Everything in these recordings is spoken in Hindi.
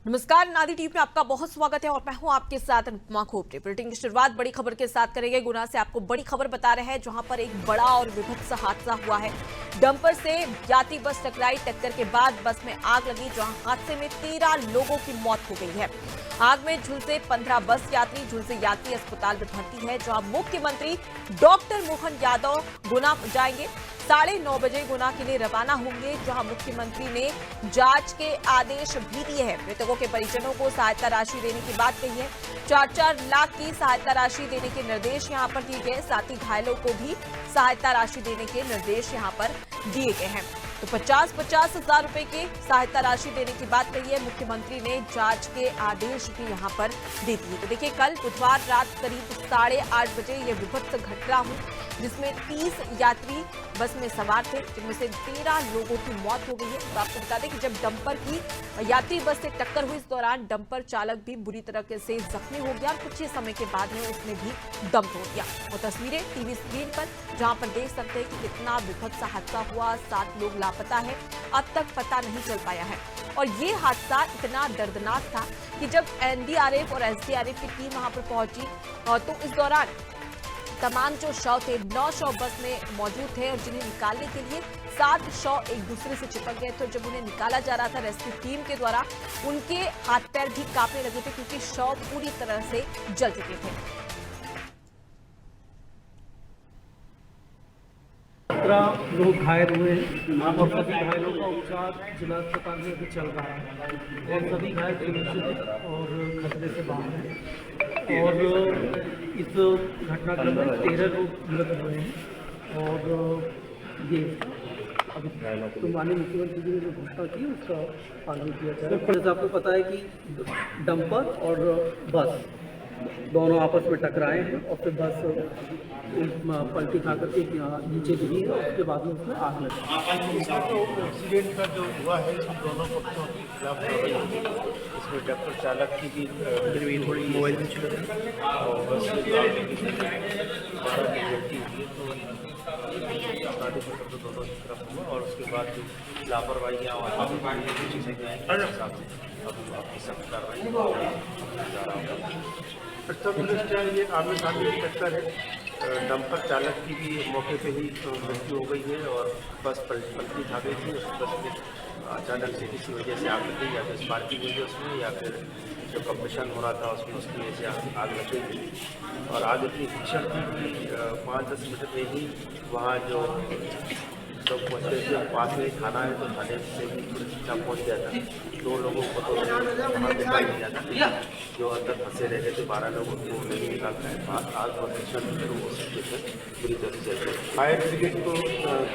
नमस्कार, नादी टीवी में आपका बहुत स्वागत है और मैं हूं आपके साथ अनुपमा खोपड़े। बुलेटिन की शुरुआत बड़ी खबर के साथ करेंगे। गुना से आपको बड़ी खबर बता रहे हैं, जहां पर एक बड़ा और विभत्स हादसा हुआ है। डंपर से यात्री बस टकराई, टक्कर के बाद बस में आग लगी, जहां हादसे में 13 लोगों की मौत हो गई है। आग में झुलसे 15 बस यात्री, झुलसे यात्री अस्पताल में भर्ती है, जहां मुख्यमंत्री डॉक्टर मोहन यादव गुना जाएंगे। 9:30 बजे गुना के लिए रवाना होंगे, जहां मुख्यमंत्री ने जांच के आदेश भी दिए हैं। मृतकों के परिजनों को सहायता राशि देने की बात कही है। 4-4 लाख की सहायता राशि देने के निर्देश यहां पर दिए गए। साथ ही घायलों को भी सहायता राशि देने के निर्देश यहां पर दिए गए हैं। तो 50-50 हजार रुपए की सहायता राशि देने की बात कही है। मुख्यमंत्री ने जांच के आदेश भी यहां पर दे दिए। तो देखिए, कल बुधवार रात करीब 8:30 बजे ये विभत्स घटना हुई, जिसमें 30 यात्री बस में सवार थे, जिनमें से 13 लोगों की मौत हो गई है। तो आपको बता दें कि जब डंपर की यात्री बस से टक्कर हुई, इस दौरान डंपर चालक भी बुरी तरह से जख्मी हो गया और कुछ ही समय के बाद में उसने भी दम तोड़ दिया। और तस्वीरें टीवी स्क्रीन पर, जहां पर देख सकते हैं कि कितना विभत्स हादसा हुआ। 7 लोग लापता है, अब तक पता नहीं चल पाया है। और ये हादसा इतना दर्दनाक था कि जब एनडीआरएफ और एसडीआरएफ की टीम वहां पर पहुंची, तो इस दौरान तमाम जो शव थे, 9 शव बस में मौजूद थे और जिन्हें निकालने के लिए 7 शव एक दूसरे से चिपक गए थे। जब उन्हें निकाला जा रहा था रेस्क्यू टीम के द्वारा, उनके हाथ पैर भी कांपने लगे थे, क्योंकि शव पूरी तरह से जल चुके थे। 17 लोग घायल हुए हैं और सभी घायलों का उपचार जिला अस्पताल में भी चल रहा है और सभी घायल सुरक्षित और खतरे से बाहर हैं। और इस घटनाक्रम में 13 लोग मृत हुए हैं और ये अभी तो माननीय मुख्यमंत्री जी ने जो घोषणा की उसका पालन किया जाए। जैसे आपको पता है कि डंपर और बस दोनों आपस में टकराए हैं और फिर बस पलटी खा करके नीचे गिरी है और उसके बाद में उसमें आग लगी। एक्सीडेंट का जो हुआ है, इसमें दोनों पक्षों के खिलाफ कार्रवाई होगी। इसमें डॉक्टर चालक की भी थोड़ी मोबाइल में चल रही है और बस गलती हुई है, तो गाड़ी पकड़ तो दोनों की तरफ हुआ और उसके बाद जो लापरवाहियाँ और चीज़ें गए हैं हिसाब से अब आपकी सख्त कार्रवाई जा रहा होगा। ये आमने सामने की टक्कर है। डंपर चालक की भी मौके पे ही मृत्यु हो गई है और बस पलटी खा गई थी। उस बस में अचानक से किसी वजह से आग लग गई, या फिर स्पार्किंग हुई उसमें, या फिर जो कंप्रेशन हो रहा था उसमें उसकी वजह से आग लग गई थी। और आग इतनी भीषण थी कि 5-10 मिनट में ही वहाँ जो लोग पहुँचते थे, पास में थाना है तो थाने से भी सूचना पहुँच गया था। 2 लोगों को तो वहाँ निकाल दिया था, जो अंदर फंसे रह गए थे 12 लोगों को नहीं निकाल पाए। आग और भीषण पूरी तरह से फायर ब्रिगेड को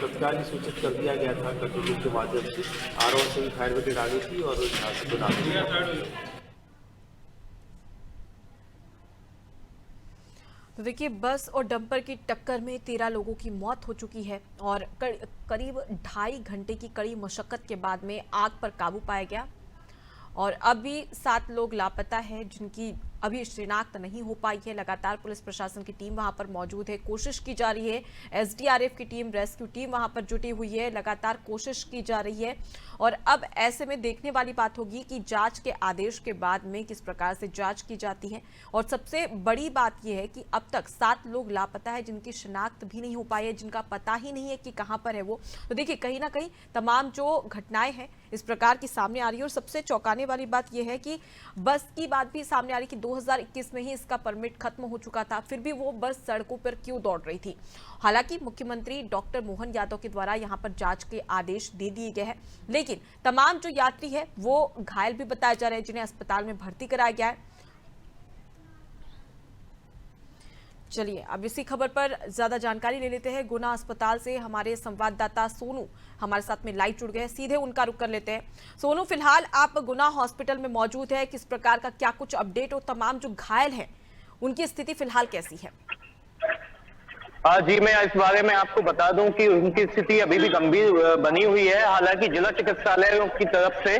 तत्काल सूचित कर दिया गया था। कंट्रोल के माध्यम से आरओ से भी फायर ब्रिगेड आ गई थी और यहाँ से बना दिया। तो देखिए, बस और डंपर की टक्कर में 13 लोगों की मौत हो चुकी है और करीब 2.5 घंटे की कड़ी मशक्कत के बाद में आग पर काबू पाया गया। और अभी 7 लोग लापता हैं, जिनकी अभी शिनाख्त नहीं हो पाई है। लगातार पुलिस प्रशासन की टीम वहां पर मौजूद है, कोशिश की जा रही है। एसडीआरएफ की टीम, रेस्क्यू टीम वहां पर जुटी हुई है, लगातार कोशिश की जा रही है। और अब ऐसे में देखने वाली बात होगी कि जांच के आदेश के बाद में किस प्रकार से जांच की जाती है। और सबसे बड़ी बात यह है कि अब तक 7 लोग लापता है, जिनकी शिनाख्त भी नहीं हो पाई है, जिनका पता ही नहीं है कि कहां पर है वो। तो देखिए, कहीं ना कहीं तमाम जो घटनाएं हैं इस प्रकार की सामने आ रही है। और सबसे चौंकाने वाली बात यह है कि बस की बात भी सामने आ रही कि 2021 में ही इसका परमिट खत्म हो चुका था, फिर भी वो बस सड़कों पर क्यों दौड़ रही थी। हालांकि मुख्यमंत्री डॉक्टर मोहन यादव के द्वारा यहां पर जांच के आदेश दे दिए गए हैं, लेकिन तमाम जो यात्री है वो घायल भी बताए जा रहे हैं, जिन्हें अस्पताल में भर्ती कराया गया है। चलिए, अब इसी खबर पर ज्यादा जानकारी ले लेते हैं। गुना अस्पताल से हमारे संवाददाता सोनू हमारे साथ में लाइव जुड़ गए, सीधे उनका रुख कर लेते हैं। सोनू, फिलहाल आप गुना हॉस्पिटल में मौजूद है, किस प्रकार का क्या कुछ अपडेट और तमाम जो घायल हैं उनकी स्थिति फिलहाल कैसी है? जी, मैं इस बारे में आपको बता दूं कि उनकी स्थिति अभी भी गंभीर बनी हुई है। हालांकि जिला चिकित्सालय की तरफ से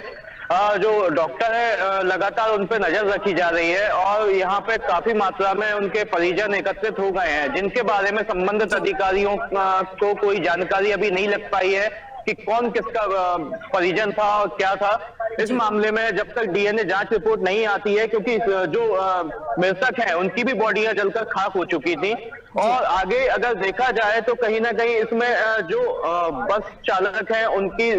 जो डॉक्टर है लगातार उन पर नजर रखी जा रही है और यहाँ पे काफी मात्रा में उनके परिजन एकत्रित हो गए हैं, जिनके बारे में संबंधित अधिकारियों को कोई जानकारी अभी नहीं लग पाई है कि कौन किसका परिजन था और क्या था। इस मामले में जब तक डीएनए जांच रिपोर्ट नहीं आती है, क्योंकि जो मृतक हैं उनकी भी बॉडियां जलकर खाक हो चुकी थी, और आगे अगर देखा जाए तो कहीं ना कहीं इसमें जो बस चालक है उनकी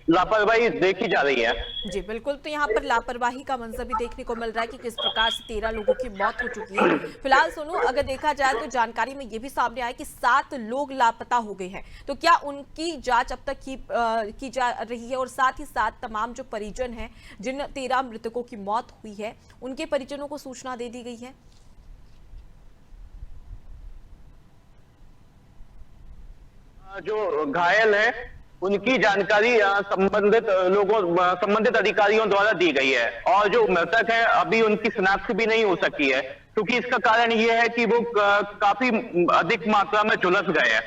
लापरवाही देखी जा रही है। जी बिल्कुल, तो यहाँ पर लापरवाही का मंजर भी देखने को मिल रहा है कि किस प्रकार से 13 लोगों की मौत हो चुकी है। फिलहाल सोनू, अगर देखा जाए तो जानकारी में ये भी सामने आया कि 7 लोग लापता हो गए हैं, तो क्या उनकी जांच अब तक की जा रही है, और साथ ही साथ तमाम जो परिजन हैं जिन 13 मृतकों की मौत हुई है उनके परिजनों को सूचना दे दी गई है? जो घायल है उनकी जानकारी संबंधित अधिकारियों द्वारा दी गई है, और जो मृतक है अभी उनकी शिनाख्त भी नहीं हो सकी है, क्योंकि इसका कारण ये है कि वो काफी अधिक मात्रा में झुलस गए हैं।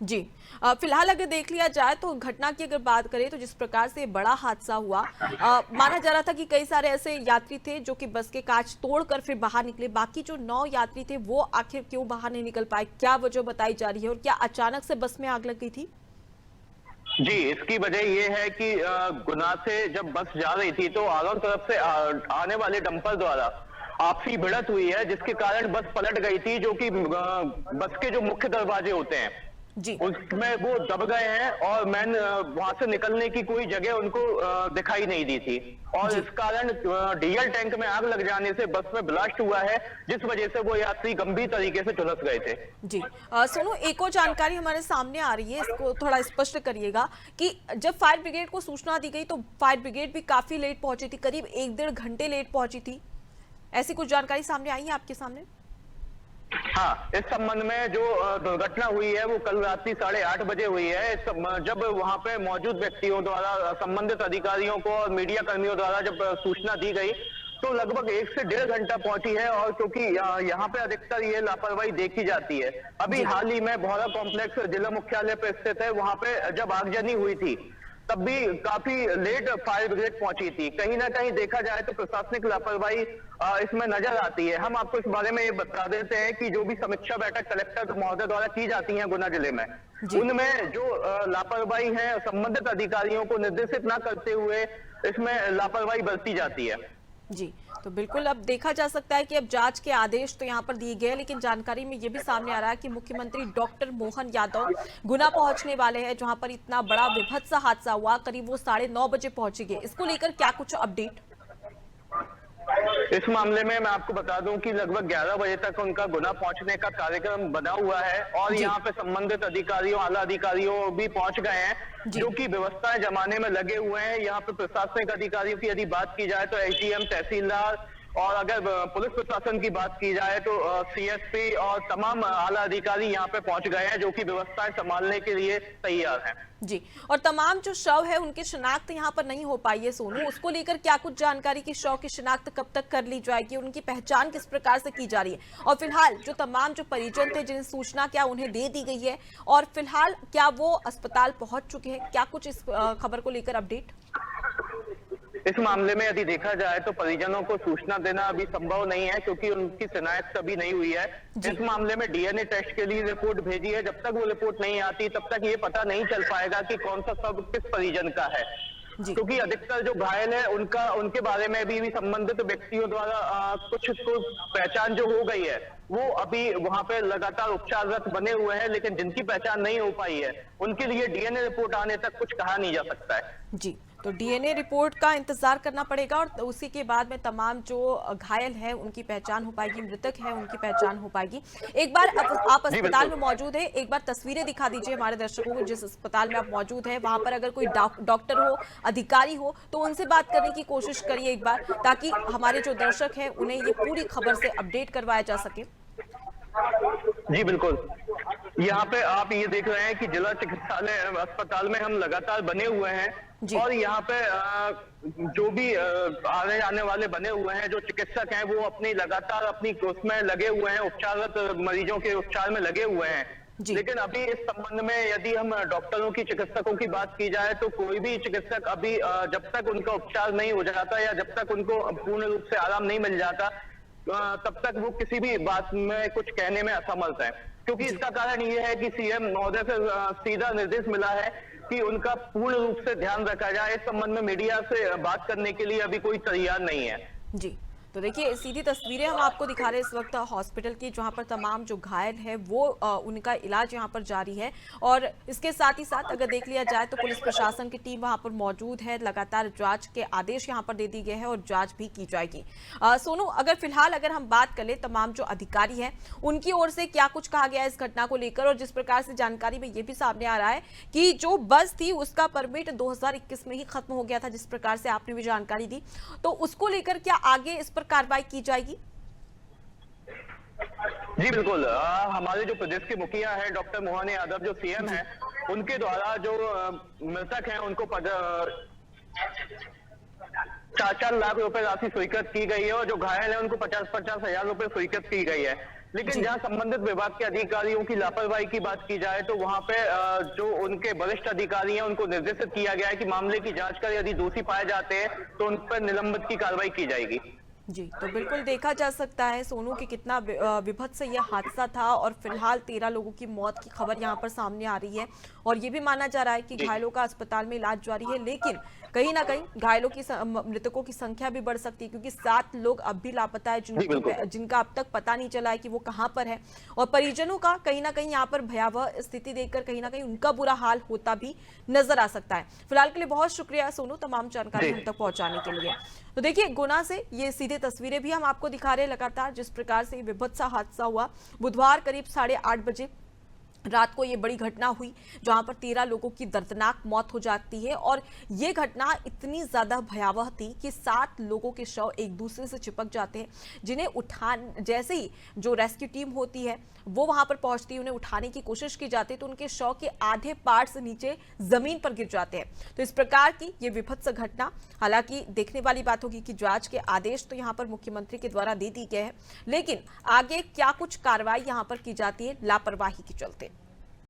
जी, फिलहाल अगर देख लिया जाए तो घटना की अगर बात करें तो जिस प्रकार से बड़ा हादसा हुआ, माना जा रहा था कि कई सारे ऐसे यात्री थे जो कि बस के कांच तोड़कर फिर बाहर निकले, बाकी जो 9 यात्री थे वो आखिर क्यों बाहर नहीं निकल पाए, क्या वजह बताई जा रही है, और क्या अचानक से बस में आग लग गई थी? जी, इसकी वजह यह है कि गुना से जब बस जा रही थी तो आरोन तरफ से आने वाले डंपर द्वारा आपसी भिड़ंत हुई है, जिसके कारण बस पलट गई थी, जो कि बस के जो मुख्य दरवाजे होते हैं जी, उसमें वो दब गए हैं, और वहां से निकलने की कोई जगह उनको दिखाई नहीं दी थी, और इस कारण डीजल टैंक में आग लग जाने से बस में ब्लास्ट हुआ है, जिस वजह से वो यात्री गंभीर तरीके से झुलस गए थे। जी सोनू, एक और जानकारी हमारे सामने आ रही है, इसको थोड़ा स्पष्ट करिएगा कि जब फायर ब्रिगेड को सूचना दी गई तो फायर ब्रिगेड भी काफी लेट पहुंची थी, करीब 1-1.5 घंटे लेट पहुंची थी, ऐसी कुछ जानकारी सामने आई है आपके सामने? हाँ, इस संबंध में जो दुर्घटना हुई है वो कल रात्रि 8:30 बजे हुई है। जब वहां पे मौजूद व्यक्तियों द्वारा, संबंधित अधिकारियों को और मीडिया कर्मियों द्वारा जब सूचना दी गई तो लगभग 1 से 1.5 घंटा पहुंची है, और क्योंकि यहाँ पे अधिकतर ये लापरवाही देखी जाती है। अभी हाल ही में भौरा कॉम्प्लेक्स जिला मुख्यालय पे स्थित है, वहां पे जब आगजनी हुई थी तब भी काफी लेट फायर ब्रिगेड पहुंची थी। कहीं ना कहीं देखा जाए तो प्रशासनिक लापरवाही इसमें नजर आती है। हम आपको इस बारे में ये बता देते हैं कि जो भी समीक्षा बैठक कलेक्टर महोदय द्वारा की जाती है गुना जिले में, उनमें जो लापरवाही है संबंधित अधिकारियों को निर्देशित न करते हुए इसमें लापरवाही बरती जाती है। जी, तो बिल्कुल अब देखा जा सकता है कि अब जांच के आदेश तो यहाँ पर दिए गए, लेकिन जानकारी में ये भी सामने आ रहा है कि मुख्यमंत्री डॉक्टर मोहन यादव गुना पहुंचने वाले हैं, जहां पर इतना बड़ा विभत्स हादसा हुआ, करीब वो 9:30 बजे पहुंचेंगे। इसको लेकर क्या कुछ अपडेट? इस मामले में मैं आपको बता दूं कि लगभग 11 बजे तक उनका गुना पहुंचने का कार्यक्रम बना हुआ है, और यहाँ पे संबंधित अधिकारियों, आला अधिकारियों भी पहुंच गए हैं, जो कि व्यवस्थाएं जमाने में लगे हुए हैं। यहाँ पे प्रशासनिक अधिकारियों की यदि बात की जाए तो एसडीएम, तहसीलदार, और अगर पुलिस प्रशासन की बात की जाए तो सीएसपी और तमाम आला अधिकारी यहाँ पे पहुंच गए हैं, जो कि व्यवस्थाएं संभालने के लिए तैयार हैं। जी, और तमाम जो शव है उनकी शिनाख्त यहाँ पर नहीं हो पाई है सोनू, उसको लेकर क्या कुछ जानकारी कि शव की शिनाख्त कब तक कर ली जाएगी, उनकी पहचान किस प्रकार से की जा रही है, और फिलहाल जो तमाम जो परिजन थे जिन्हें सूचना क्या उन्हें दे दी गई है, और फिलहाल क्या वो अस्पताल पहुंच चुके हैं, क्या कुछ इस खबर को लेकर अपडेट? इस मामले में यदि देखा जाए तो परिजनों को सूचना देना अभी संभव नहीं है, क्योंकि उनकी शिनाख्त अभी नहीं हुई है। इस मामले में डीएनए टेस्ट के लिए रिपोर्ट भेजी है, जब तक वो रिपोर्ट नहीं आती तब तक ये पता नहीं चल पाएगा कि कौन सा शव किस परिजन का है, क्योंकि अधिकतर जो घायल है उनके बारे में भी संबंधित व्यक्तियों द्वारा कुछ तो पहचान जो हो गई है, वो अभी वहां पे लगातार उपचाररत बने हुए हैं, लेकिन जिनकी पहचान नहीं हो पाई है उनके लिए डीएनए रिपोर्ट आने तक कुछ कहा नहीं जा सकता है। जी, तो डीएनए रिपोर्ट का इंतजार करना पड़ेगा, और उसी के बाद में तमाम जो घायल है उनकी पहचान हो पाएगी, मृतक है उनकी पहचान हो पाएगी। एक बार आप अस्पताल में मौजूद है, एक बार तस्वीरें दिखा दीजिए हमारे दर्शकों को, जिस अस्पताल में आप मौजूद है वहां पर अगर कोई डॉक्टर हो, अधिकारी हो तो उनसे बात करने की कोशिश करिए एक बार, ताकि हमारे जो दर्शक है उन्हें ये पूरी खबर से अपडेट करवाया जा सके। जी बिल्कुल, यहाँ पे आप ये देख रहे हैं कि जिला चिकित्सालय अस्पताल में हम लगातार बने हुए हैं, और यहाँ पे जो भी आने जाने वाले बने हुए हैं, जो चिकित्सक हैं वो लगातार अपनी उसमें लगे हुए हैं, उपचाररत मरीजों के उपचार में लगे हुए हैं। लेकिन अभी इस संबंध में यदि हम डॉक्टरों की, चिकित्सकों की बात की जाए तो कोई भी चिकित्सक अभी जब तक उनका उपचार नहीं हो जाता या जब तक उनको पूर्ण रूप से आराम नहीं मिल जाता तब तक वो किसी भी बात में कुछ कहने में असमर्थ है। क्योंकि इसका कारण ये है कि सीएम महोदय से सीधा निर्देश मिला है कि उनका पूर्ण रूप से ध्यान रखा जाए। इस संबंध में मीडिया से बात करने के लिए अभी कोई तैयार नहीं है। जी, तो देखिए सीधी तस्वीरें हम आपको दिखा रहे हैं इस वक्त हॉस्पिटल की, जहां पर तमाम जो घायल है वो उनका इलाज यहां पर जारी है। और इसके साथ ही साथ अगर देख लिया जाए तो पुलिस प्रशासन की टीम वहां पर मौजूद है, लगातार जांच के आदेश यहां पर दे दिए गए हैं और जांच भी की जाएगी। सोनू, अगर फिलहाल अगर हम बात कर ले तमाम जो अधिकारी हैं उनकी ओर से क्या कुछ कहा गया है इस घटना को लेकर, और जिस प्रकार से जानकारी में ये भी सामने आ रहा है कि जो बस थी उसका परमिट 2021 में ही खत्म हो गया था, जिस प्रकार से आपने भी जानकारी दी, तो उसको लेकर क्या आगे इस पर कार्रवाई की जाएगी? जी बिल्कुल, हमारे जो प्रदेश के मुखिया है डॉक्टर मोहन यादव जो सीएम है, उनके द्वारा जो मृतक हैं उनको 4 लाख रुपए राशि स्वीकृत की गई है और जो घायल है उनको 50 हजार रुपए स्वीकृत की गई है। लेकिन जहां संबंधित विभाग के अधिकारियों की लापरवाही की बात की जाए तो वहां पे जो उनके वरिष्ठ अधिकारी हैं उनको निर्देशित किया गया है कि मामले की जांच कर यदि दोषी पाए जाते हैं तो उन पर निलंबित की कार्रवाई की जाएगी। जी, तो बिल्कुल देखा जा सकता है सोनू कि कितना विभत्स यह हादसा था और फिलहाल 13 लोगों की मौत की खबर यहां पर सामने आ रही है और ये भी माना जा रहा है कि घायलों का अस्पताल में इलाज जारी है। लेकिन कहीं ना कहीं घायलों की मृतकों की संख्या भी बढ़ सकती है, क्योंकि 7 लोग अब भी लापता है जिनका अब तक पता नहीं चला है कि वो कहां पर है, और परिजनों का कहीं ना कहीं यहाँ पर भयावह स्थिति देखकर कहीं ना कहीं उनका बुरा हाल होता भी नजर आ सकता है। फिलहाल के लिए बहुत शुक्रिया सोनू तमाम जानकारी हम तक पहुंचाने के लिए। तो देखिए गुना से ये सीधे तस्वीरें भी हम आपको दिखा रहे हैं लगातार, जिस प्रकार से विभत्स हादसा हुआ बुधवार करीब 8:30 बजे रात को ये बड़ी घटना हुई जहां पर 13 लोगों की दर्दनाक मौत हो जाती है। और ये घटना इतनी ज्यादा भयावह थी कि 7 लोगों के शव एक दूसरे से चिपक जाते हैं, जिन्हें जैसे ही जो रेस्क्यू टीम होती है वो वहां पर पहुंचती है, उन्हें उठाने की कोशिश की जाती है तो उनके शव के आधे पार्ट्स नीचे जमीन पर गिर जाते हैं। तो इस प्रकार की ये विभत्स घटना, हालांकि देखने वाली बात होगी कि जांच के आदेश तो यहाँ पर मुख्यमंत्री के द्वारा दे दिए गए हैं, लेकिन आगे क्या कुछ कार्रवाई यहाँ पर की जाती है लापरवाही के चलते।